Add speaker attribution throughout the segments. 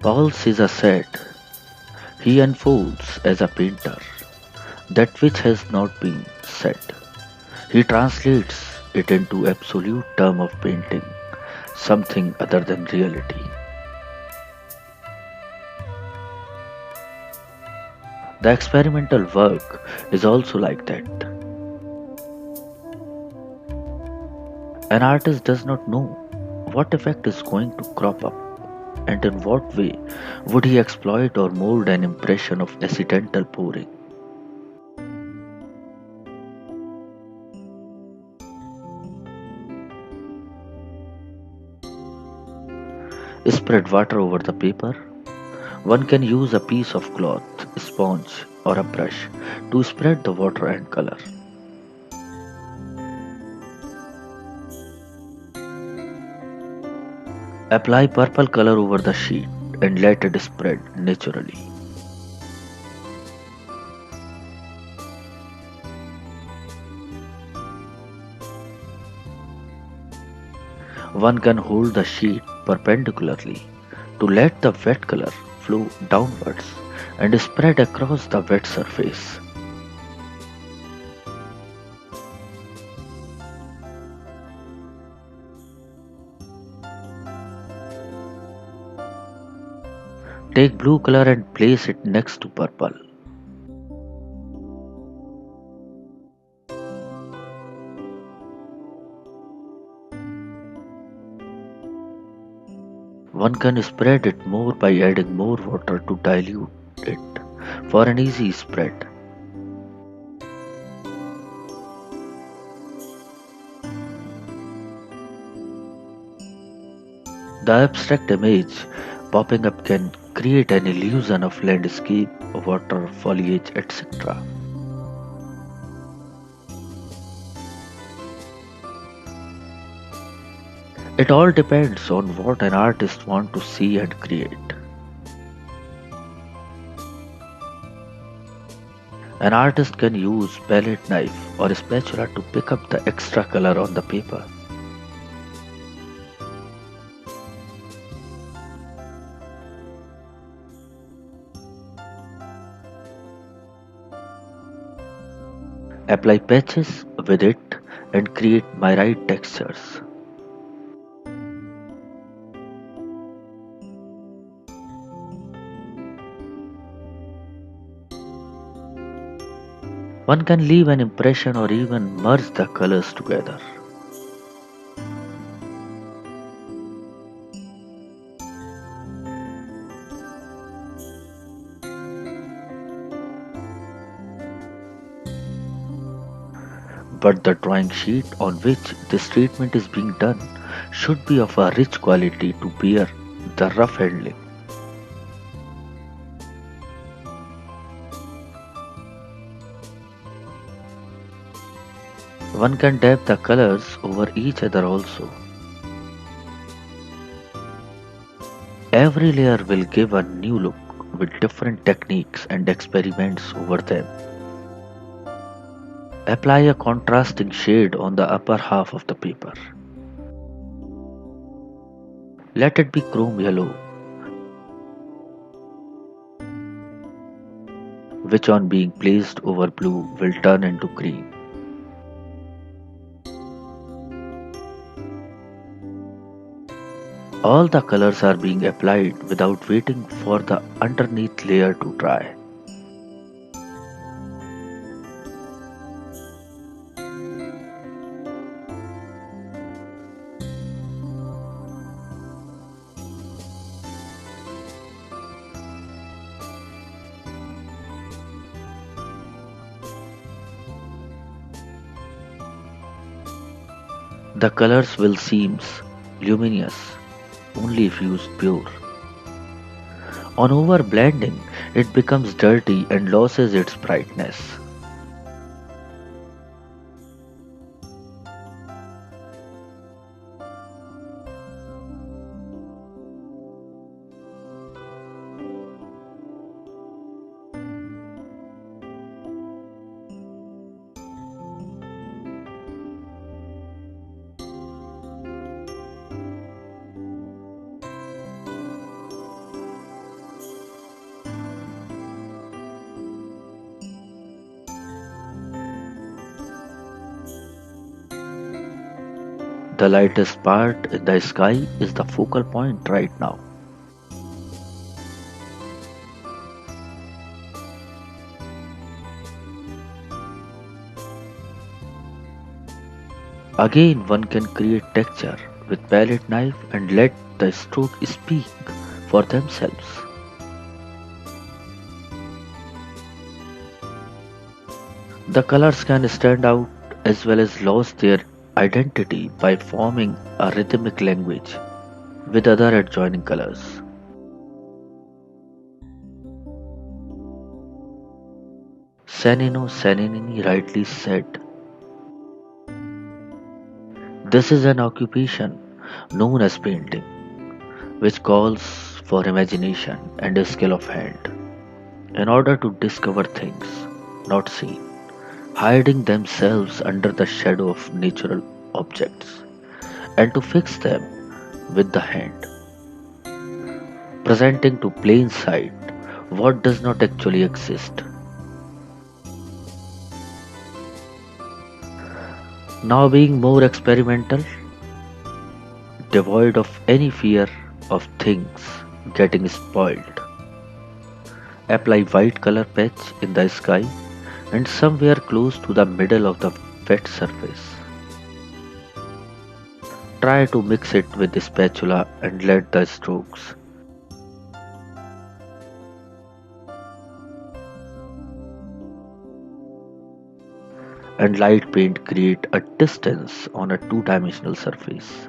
Speaker 1: Paul Caesar said, he unfolds as a painter that which has not been said. He translates it into absolute term of painting, something other than reality. The experimental work is also like that. An artist does not know what effect is going to crop up and in what way would he exploit or mold an impression of accidental pouring. Spread water over the paper. One can use a piece of cloth, sponge, or a brush to spread the water and color. Apply purple color over the sheet and let it spread naturally. One can hold the sheet perpendicularly to let the wet color flow downwards and spread across the wet surface. Take blue color and place it next to purple. One can spread it more by adding more water to dilute it for an easy spread. The abstract image popping up can create an illusion of landscape, water, foliage, etc. It all depends on what an artist wants to see and create. An artist can use palette knife or spatula to pick up the extra color on the paper. Apply patches with it and create myriad textures. One can leave an impression or even merge the colors together. But the drawing sheet on which this treatment is being done should be of a rich quality to bear the rough handling. One can dab the colors over each other also. Every layer will give a new look with different techniques and experiments over them. Apply a contrasting shade on the upper half of the paper. Let it be chrome yellow, which on being placed over blue will turn into green. All the colors are being applied without waiting for the underneath layer to dry. The colors will seem luminous only if used pure. On overblending, it becomes dirty and loses its brightness. The lightest part in the sky is the focal point right now. Again, one can create texture with palette knife and let the stroke speak for themselves. The colors can stand out as well as lose their identity by forming a rhythmic language with other adjoining colors. Sanino Sanini rightly said, this is an occupation known as painting, which calls for imagination and a skill of hand in order to discover things not seen, hiding themselves under the shadow of natural objects, and to fix them with the hand, presenting to plain sight what does not actually exist. Now, being more experimental, devoid of any fear of things getting spoiled, apply white color patch in the sky and somewhere close to the middle of the wet surface. Try to mix it with the spatula and let the strokes and light paint create a distance on a two-dimensional surface.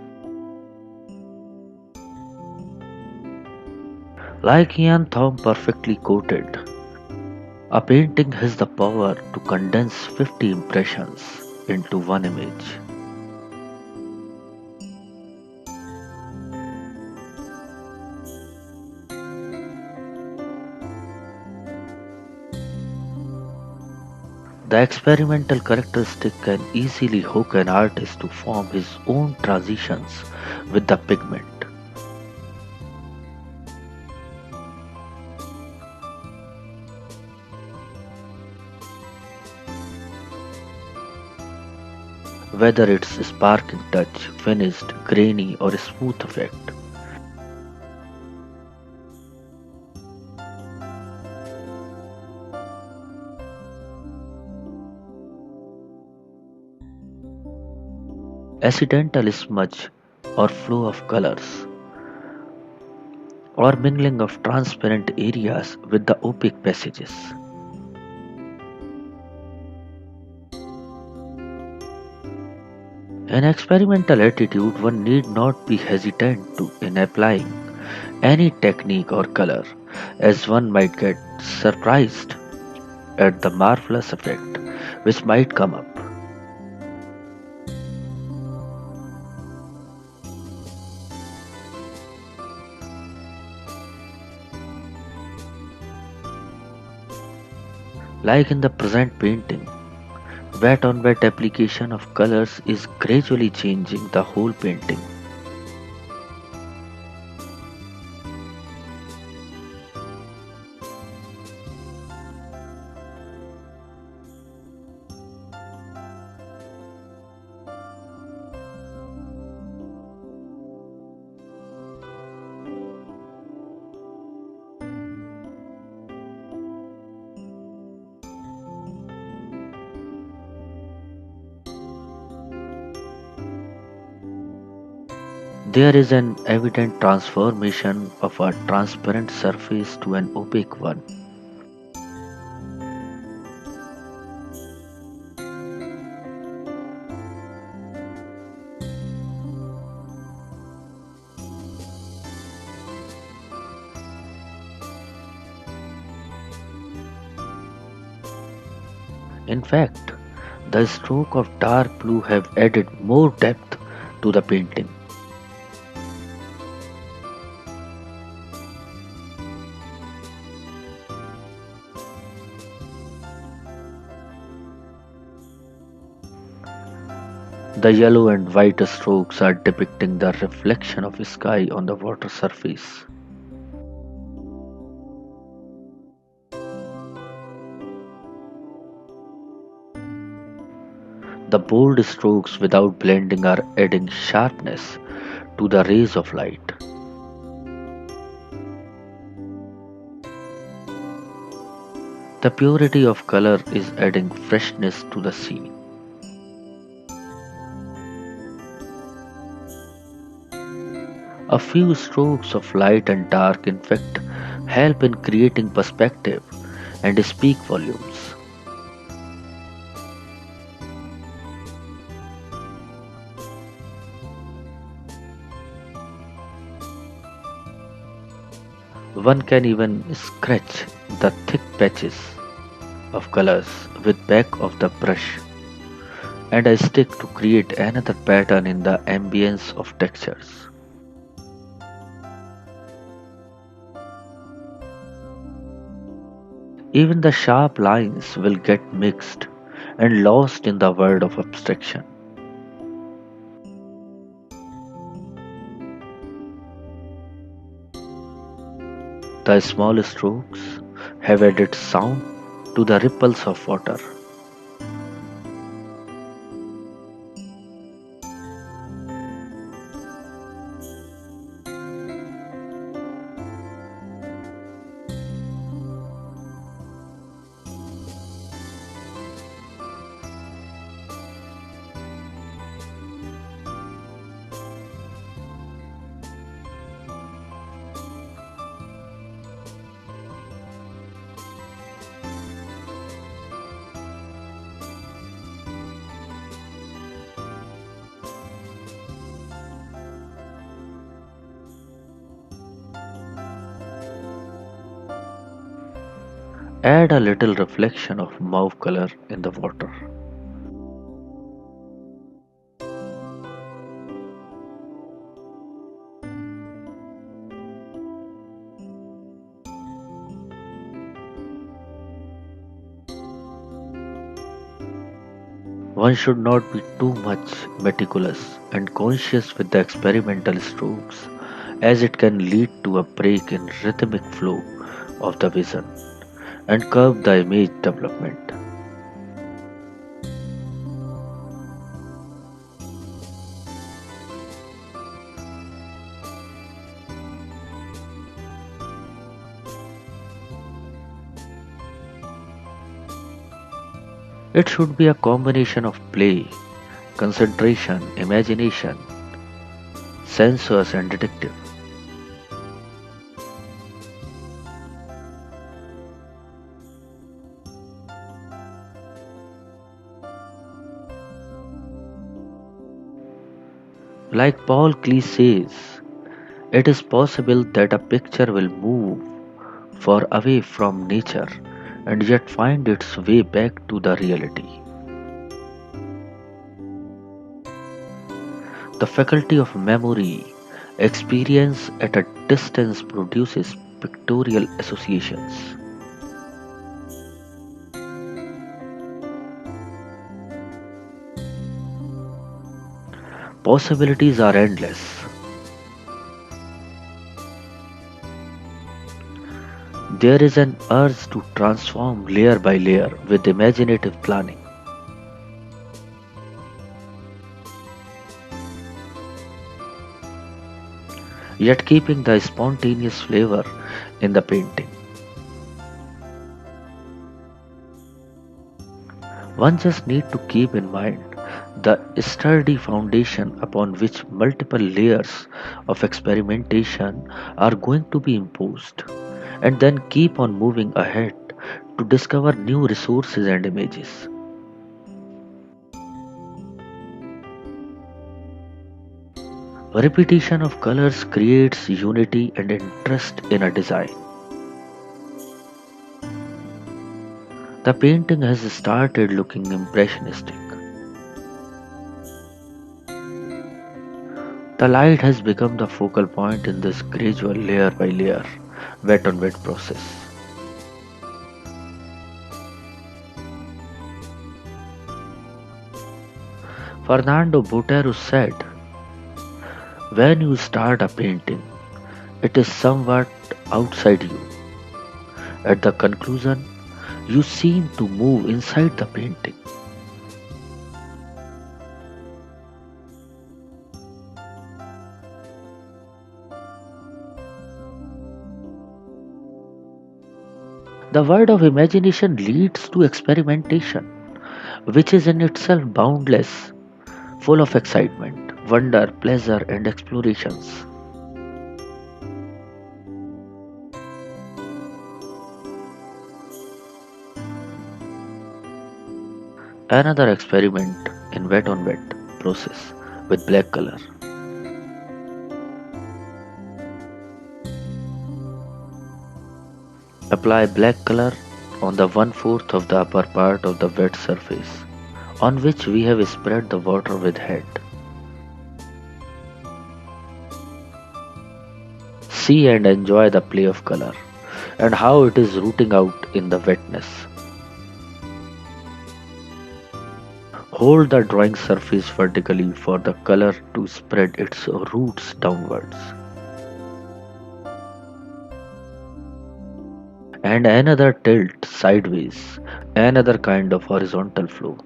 Speaker 1: Like Ian Thorne perfectly quoted, a painting has the power to condense 50 impressions into one image. The experimental characteristic can easily hook an artist to form his own transitions with the pigment. Whether it's sparking touch, finished, grainy, or smooth effect. Accidental smudge or flow of colors, or mingling of transparent areas with the opaque passages. In experimental attitude, one need not be hesitant in applying any technique or color, as one might get surprised at the marvelous effect which might come up. Like in the present painting, wet on wet application of colors is gradually changing the whole painting. There is an evident transformation of a transparent surface to an opaque one. In fact, the stroke of dark blue have added more depth to the painting. The yellow and white strokes are depicting the reflection of sky on the water surface. The bold strokes without blending are adding sharpness to the rays of light. The purity of color is adding freshness to the scene. A few strokes of light and dark, in fact, help in creating perspective and speak volumes. One can even scratch the thick patches of colors with back of the brush and a stick to create another pattern in the ambience of textures. Even the sharp lines will get mixed and lost in the world of abstraction. The small strokes have added sound to the ripples of water. Add a little reflection of mauve color in the water. One should not be too much meticulous and conscious with the experimental strokes, as it can lead to a break in rhythmic flow of the vision and curb the image development. It should be a combination of play, concentration, imagination, sensuous, and detective. Like Paul Klee says, it is possible that a picture will move far away from nature and yet find its way back to the reality. The faculty of memory, experience at a distance produces pictorial associations. Possibilities are endless. There is an urge to transform layer by layer with imaginative planning. Yet keeping the spontaneous flavor in the painting. One just need to keep in mind the sturdy foundation upon which multiple layers of experimentation are going to be imposed, and then keep on moving ahead to discover new resources and images. Repetition of colors creates unity and interest in a design. The painting has started looking impressionistic. The light has become the focal point in this gradual layer by layer, wet on wet process. Fernando Botero said, when you start a painting, it is somewhat outside you. At the conclusion, you seem to move inside the painting. The world of imagination leads to experimentation, which is in itself boundless, full of excitement, wonder, pleasure, and explorations. Another experiment in wet on wet process with black color. Apply black color on the one-fourth of the upper part of the wet surface on which we have spread the water with head. See and enjoy the play of color and how it is rooting out in the wetness. Hold the drawing surface vertically for the color to spread its roots downwards. And another tilt sideways, another kind of horizontal flow.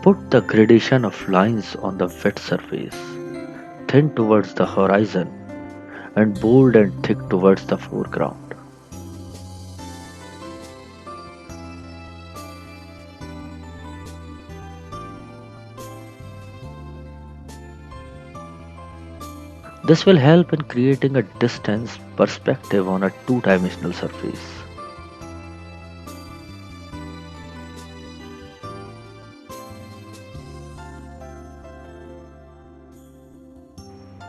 Speaker 1: Put the gradation of lines on the wet surface, thin towards the horizon and bold and thick towards the foreground. This will help in creating a distance perspective on a two-dimensional surface.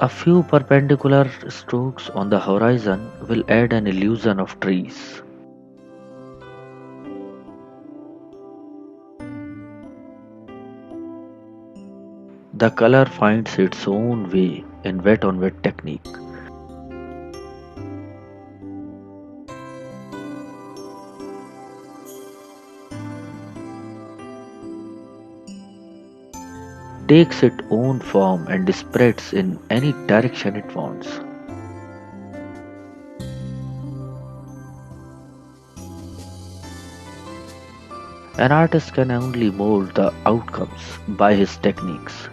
Speaker 1: A few perpendicular strokes on the horizon will add an illusion of trees. The color finds its own way in wet on wet technique. Takes its own form and spreads in any direction it wants. An artist can only mold the outcomes by his techniques,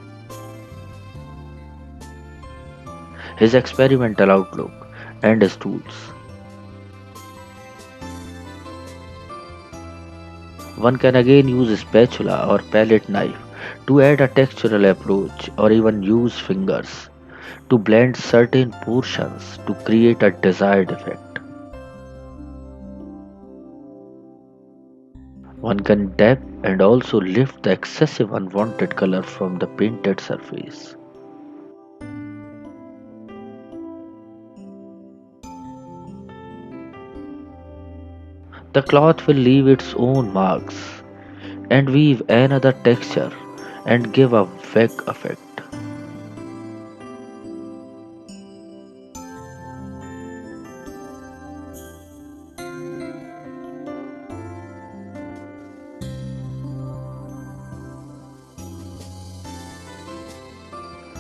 Speaker 1: his experimental outlook, and his tools. One can again use a spatula or palette knife to add a textural approach or even use fingers to blend certain portions to create a desired effect. One can dab and also lift the excessive unwanted color from the painted surface. The cloth will leave its own marks and weave another texture and give a vague effect.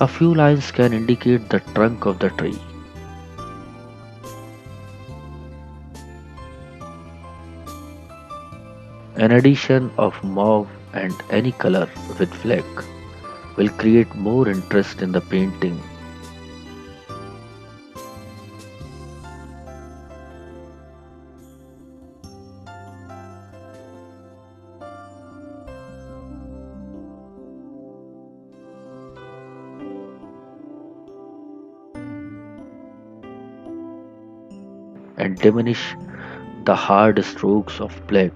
Speaker 1: A few lines can indicate the trunk of the tree. An addition of mauve and any color with black will create more interest in the painting. And diminish the hard strokes of black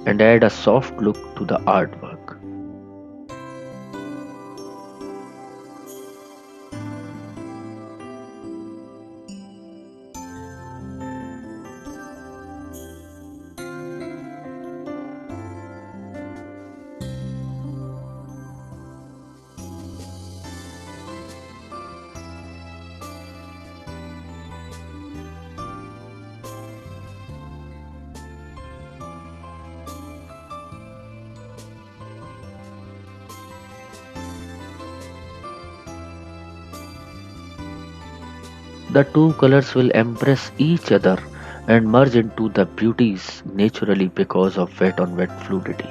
Speaker 1: and add a soft look to the artwork. The two colors will embrace each other and merge into the beauties naturally because of wet on wet fluidity.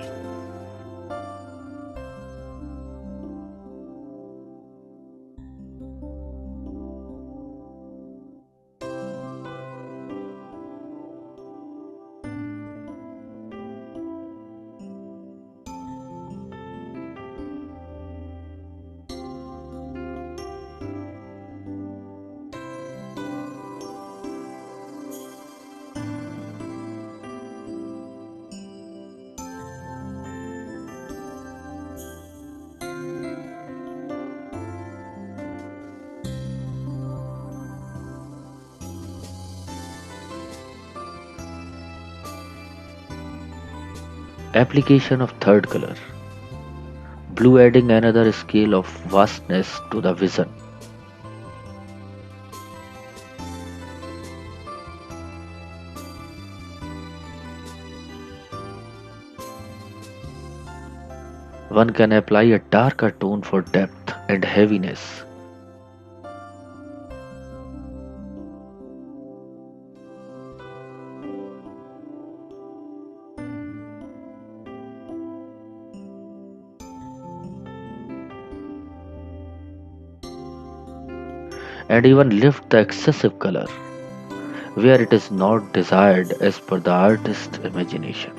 Speaker 1: Application of third color. Blue adding another scale of vastness to the vision. One can apply a darker tone for depth and heaviness, and even lift the excessive color where it is not desired as per the artist's imagination.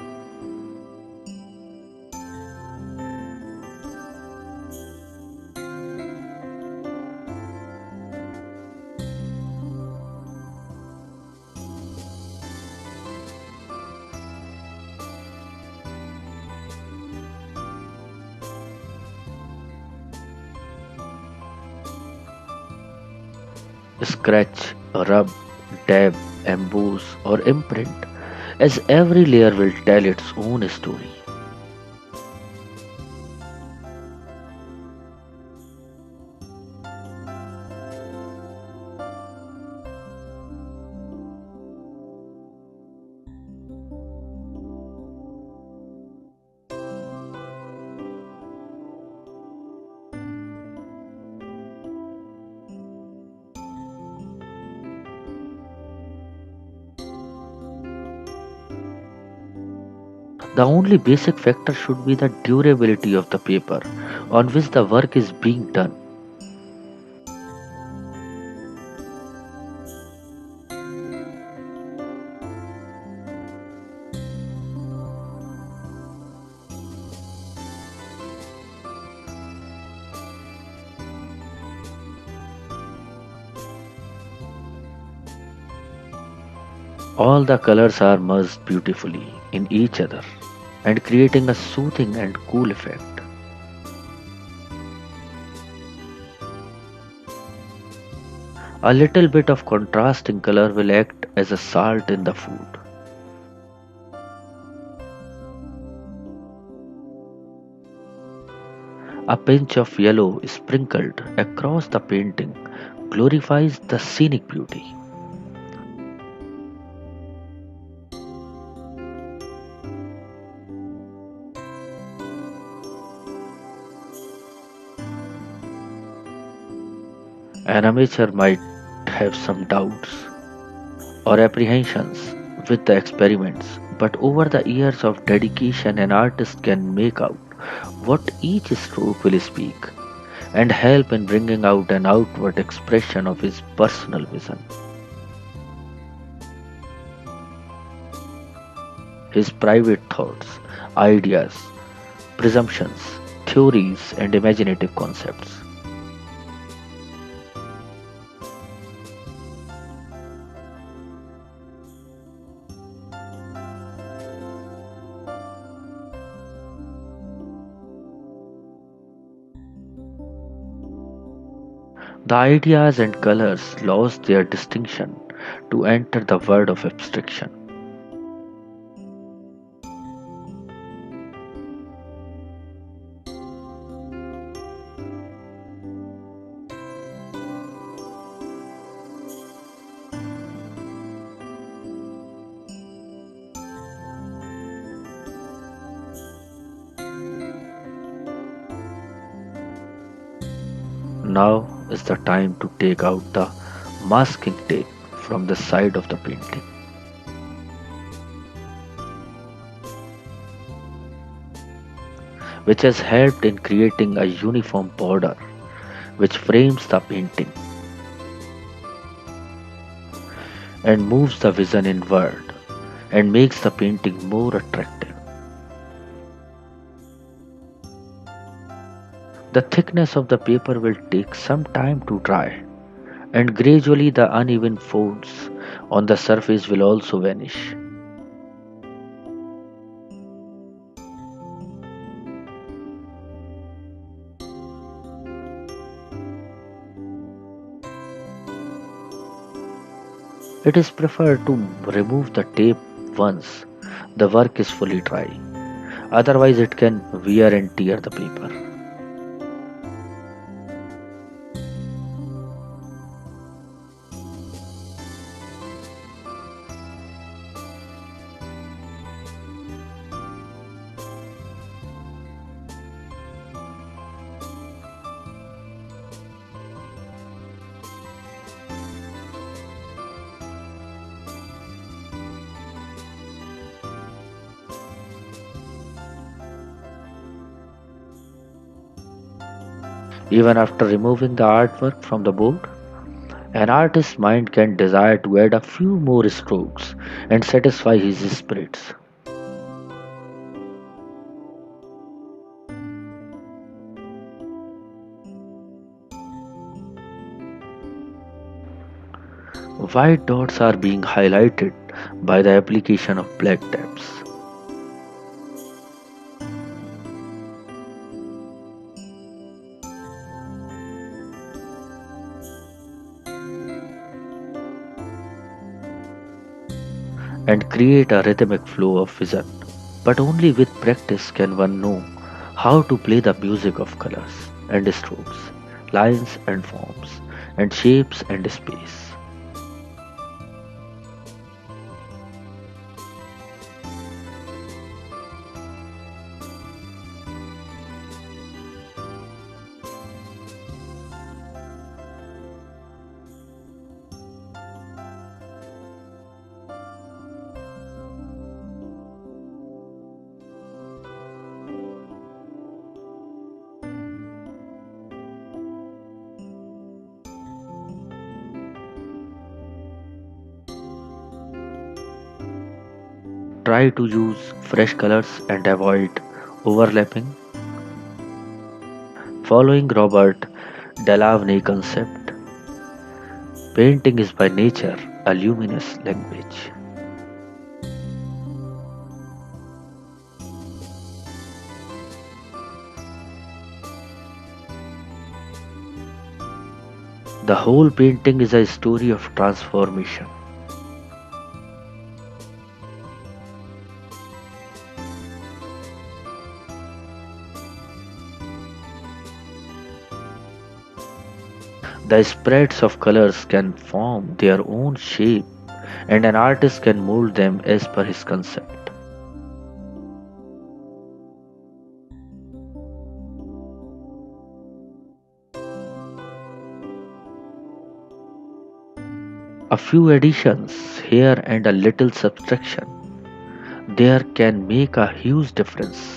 Speaker 1: Scratch, rub, dab, emboss, or imprint, as every layer will tell its own story. The only basic factor should be the durability of the paper on which the work is being done. All the colors are merged beautifully in each other and creating a soothing and cool effect. A little bit of contrasting color will act as a salt in the food. A pinch of yellow sprinkled across the painting glorifies the scenic beauty. An amateur might have some doubts or apprehensions with the experiments, but over the years of dedication, an artist can make out what each stroke will speak and help in bringing out an outward expression of his personal vision, his private thoughts, ideas, presumptions, theories, and imaginative concepts. The ideas and colors lost their distinction to enter the world of abstraction. Now is the time to take out the masking tape from the side of the painting, which has helped in creating a uniform border which frames the painting and moves the vision inward and makes the painting more attractive. The thickness of the paper will take some time to dry, and gradually the uneven folds on the surface will also vanish. It is preferred to remove the tape once the work is fully dry, otherwise, it can wear and tear the paper. Even after removing the artwork from the board, an artist's mind can desire to add a few more strokes and satisfy his spirits. White dots are being highlighted by the application of black tabs. And create a rhythmic flow of vision. But only with practice can one know how to play the music of colors and strokes, lines and forms, and shapes and space. Try to use fresh colors and avoid overlapping. Following Robert Delaunay concept, painting is by nature a luminous language. The whole painting is a story of transformation. The spreads of colors can form their own shape, and an artist can mold them as per his concept. A few additions here and a little subtraction there can make a huge difference.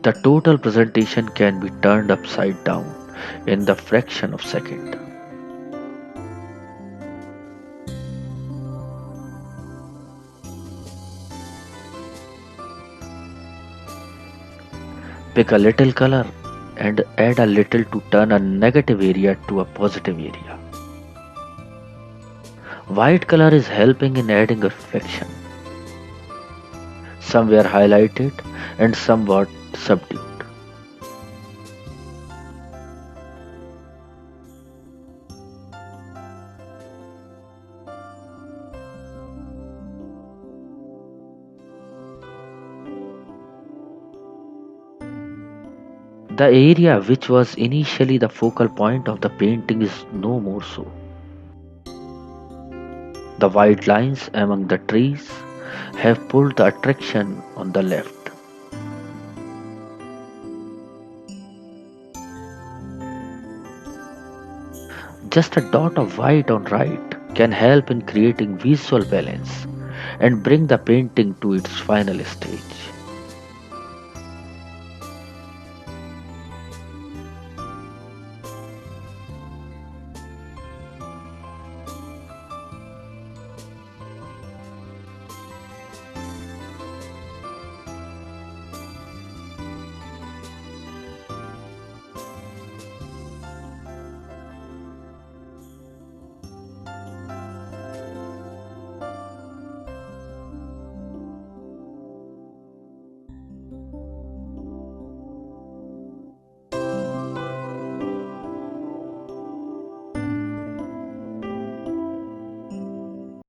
Speaker 1: The total presentation can be turned upside down in the fraction of second. Pick a little color and add a little to turn a negative area to a positive area. White color is helping in adding a reflection. Some were highlighted and somewhat subdued. The area which was initially the focal point of the painting is no more so. The white lines among the trees have pulled the attraction on the left. Just a dot of white on right can help in creating visual balance and bring the painting to its final stage.